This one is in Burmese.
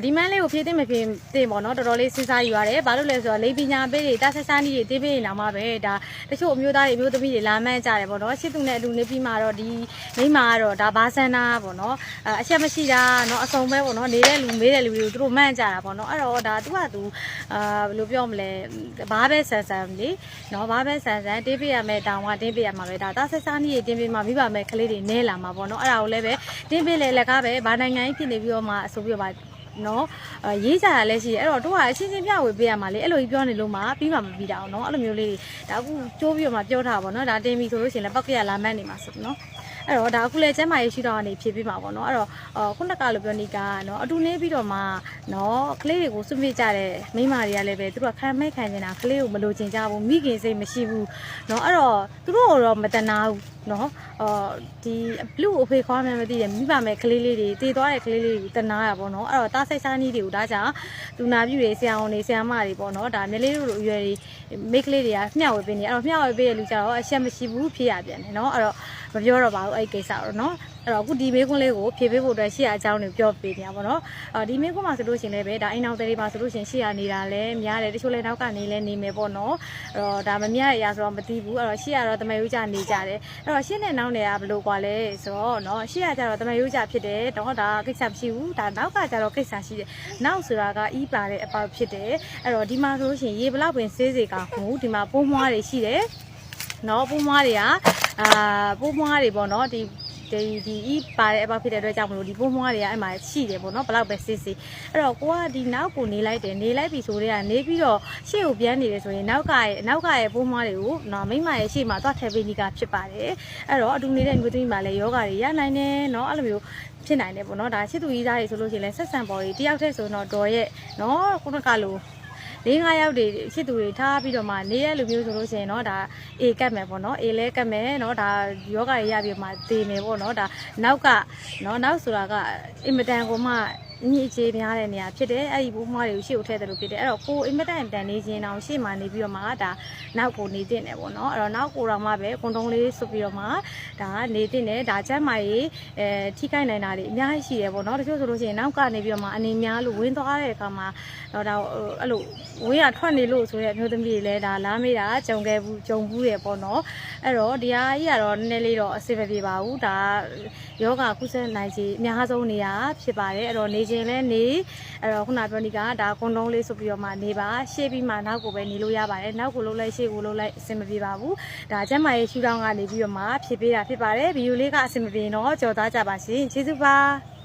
ဒီမန်းလေးကိုဖြည့်သိမဖြစ်တင်ပေါ့နော်တော်တော်လေးစဉ်းစားယူရတယ်ဘာလို့လဲဆိုတော့လိပညာပေးတွေတာဆက်ဆန်းကြီးတွေတေးပေးနေတာမှပဲဒါတချို့အမျိုးသားတွေအမျိုးသမီးတွေလာမှန်းကြတယ်ပေါ့နော်ရှစ်သူနဲ့အတူနေပြီးမှတော့ဒီမိမကတော့ဒါဘာဆန္ဒပေါ့နော်အချက်မရှိတာနော်အစုံပဲပေါ့နော်နေတဲ့လူမေးတဲ့လူတွေကိုသူတို့မှန်းကြတာပေါ့နော်အဲ့တော့ဒါသူကသူဘယ်လိုပြောမလဲဘာပဲဆန်ဆန်လေနော်ဘာပဲဆန်ဆန်တေးပေးရမယ်တောင်ကတင်းပေးရမှာပဲဒါတာဆက်ဆန်းကြီးတွေတင်းပေးမှမိဘမဲ့ကလေးတွေနဲလာမှာပေါ့နော်အဲ့ဒါကိုလည်းပဲတင်းပေးလေလက်ကားပဲဘာနိုင်ငံကြီးဖြစ်နေပြီးတော့မှအဆိုပြီးတော့နော်ရေးကြတာလည်းရှိတယ်အဲ့တော့တို့ကအချင်းချင်းပြဝေပေးရမှာလေအဲ့လိုကြီးပြောနေလို့မှပြီးမှမပြီးတာအောင်နော်အဲ့လိုမျိုးလေးဒါအခုကျိုးပြီးတော့မှပြောထားပါတော့ဒါတင်ပြီဆိုလို့ရှိရင်လည်းပောက်ကရလာမှန်းနေမှာဆိုနော်အဲ့တော့ဒါအခုလည်းကျမ်းမာရေးရှိတော့ကနေဖြည့်ပေးမှာပေါ့နော်အဲ့တော့ခုနကလိုပြောနေကနော်အတူနေပြီးတော့မှနော်ကလေးတွေကိုစွန့်ပစ်ကြတဲ့မိန်းမတွေကလည်းပဲသူတို့ခံမဲ့ခံနေတာကလေးကိုမလိုချင်ကြဘူးမိခင်စိတ်မရှိဘူးနော်အဲ့တော့သူတို့တော့မတနာဘူးနော်ဒီလူအဖေခွားမှန်းမသိတယ်မိဘမဲ့ကလေးလေးတွေတည်သွားတဲ့ကလေးလေးတွေတနာရပါတော့အဲ့တော့တားစိတ်စားနည်းတွေကိုဒါကြောင့်သူနာပြူတွေဆရာဝန်တွေဆရာမတွေပေါ့နော်ဒါမျက်လေးတို့လိုအရွယ်တွေမိကလေးတွေကမျှဝေပေးနေအဲ့တော့မျှဝေပေးတဲ့လူကြတော့အချက်မရှိဘူးဖြစ်ရပြန်တယ်နော်အဲ့တော့မပြောတော့ပါဘူးအဲ့ဒီကိစ္စတော့နော်အဲ့တော့အခုဒီမေးခွန်းလေးကိုဖြေပေးဖို့အတွက်ရှေ့အကြောင်းတွေပြောပေးနေရပါတော့ဒီမေးခွန်းမှာဆိုလို့ရှိရင်လည်းပဲဒါအိမ်အောင်တွေမှာဆိုလို့ရှိရင်ရှေ့ရနေတာလည်းများတယ်တချို့လည်းနောက်ကနေလည်းနေမယ်ပေါ့နော်အဲ့တော့ဒါမမြရရဆိုတော့မသိဘူးအဲ့တော့ရှေ့ကတော့တမယိုးကြနေကြတယ်အဲ့တော့ရှေ့နဲ့နောက်နေတာဘယ်လိုกว่าလဲဆိုတော့နော်ရှေ့ကကြတော့တမယိုးကြဖြစ်တယ်တော့ဒါကိစ္စမရှိဘူးဒါနောက်ကကြတော့ကိစ္စရှိတယ်နောက်ဆိုတာကအီးပါတဲ့အပေါက်ဖြစ်တယ်အဲ့တော့ဒီမှာဆိုလို့ရှိရင်ရေဘလောက်ပင်စေးစေကမှုဒီမှာပိုးမွားတွေရှိတယ်နော်ပိုးမွားတွေကပိုးမွားတွေပေါ့နော်ဒီဤပါတဲ့အပေါက်ဖြစ်တဲ့အတွက်ကြောင့်မလို့ဒီပိုးမွားတွေကအဲ့မှာရှိတယ်ပေါ့နော်ဘလောက်ပဲစစ်စစ်အဲ့တော့ကိုကဒီနောက်ကိုနေလိုက်တယ်နေလိုက်ပြီဆိုတော့ကနေပြီးတော့ရှေ့ကိုပြန်နေတယ်ဆိုရင်နောက်ကရဲ့ပိုးမွားတွေကိုနော်မိမရဲ့ရှေ့မှာသွားထည့်ပေးနေကဖြစ်ပါတယ်အဲ့တော့အတူနေတဲ့မျိုးသမီးမှာလည်းယောဂတွေရနိုင်တယ်နော်အဲ့လိုမျိုးဖြစ်နိုင်တယ်ပေါ့နော်ဒါချစ်သူကြီးသားတွေဆိုလို့ရှိရင်လည်းဆက်ဆံပေါ်တွေတယောက်တည်းဆိုတော့တော်ရဲ့နော်ခုနကလို4-5ယောက်တွေချစ်သူတွေထားပြီးတော့မှနေရလူမျိုးဆိုလို့ရှိရင်เนาะဒါအေကတ်မယ်ပေါ့เนาะအေလဲကတ်မယ်เนาะဒါယောဂတွေရပြီးမှတေမယ်ပေါ့เนาะဒါနောက်ကเนาะနောက်ဆိုတာကအင်မတန်ကိုမှညှိချေများတဲ့နေရာဖြစ်တယ်အဲ့ဒီဘိုးမွားတွေကိုရှေ့ကိုထည့်တယ်လို့ဖြစ်တယ်အဲ့တော့ကိုအင်မတန်နေခြင်းတောင်ရှေ့မှာနေပြီးတော့မှဒါနောက်ကိုနေတင်တယ်ပေါ့เนาะအဲ့တော့နောက်ကိုတော့မှပဲကွန်တုံးလေးဆွပြီးတော့မှဒါနေတင်တယ်ဒါကျမ်းမာရေးထိခိုက်နိုင်တာတွေအများကြီးရှိတယ်ပေါ့เนาะတချို့ဆိုလို့ရှိရင်နောက်ကနေပြီးတော့မှအနေများလို့ဝင်းသွားတဲ့အခါမှာတော့ဒါအဲ့လိုဝင်းရထွက်နေလို့ဆိုတဲ့အမျိုးသမီးတွေလည်းဒါလားမေးတာကြုံဘူးတယ်ပေါ့เนาะအဲ့တော့ဒီဟာကြီးကတော့နည်းနည်းလေးတော့အဆင်မပြေပါဘူးဒါယောဂကုသနိုင်ခြင်းအများဆုံးနေရာဖြစ်ပါတယ်အဲ့တော့နေခြင်းလဲနေအဲ့တော့ခုနပြောနေကဒါကွန်တုံးလေးဆိုပြီးတော့မှနေပါရှေ့ပြီးမှနောက်ကိုပဲနေလို့ရပါတယ်နောက်ကိုလုံးလိုက်ရှေ့ကိုလုံးလိုက်အဆင်မပြေပါဘူးဒါကျမ်းမာရေးရှူထောင်းကနေပြီးတော့မှဖြည့်ပေးတာဖြစ်ပါတယ်ဗီဒီယိုလေးကအဆင်မပြေတော့ကြော်သားကြပါရှင်ကျေးဇူးပါ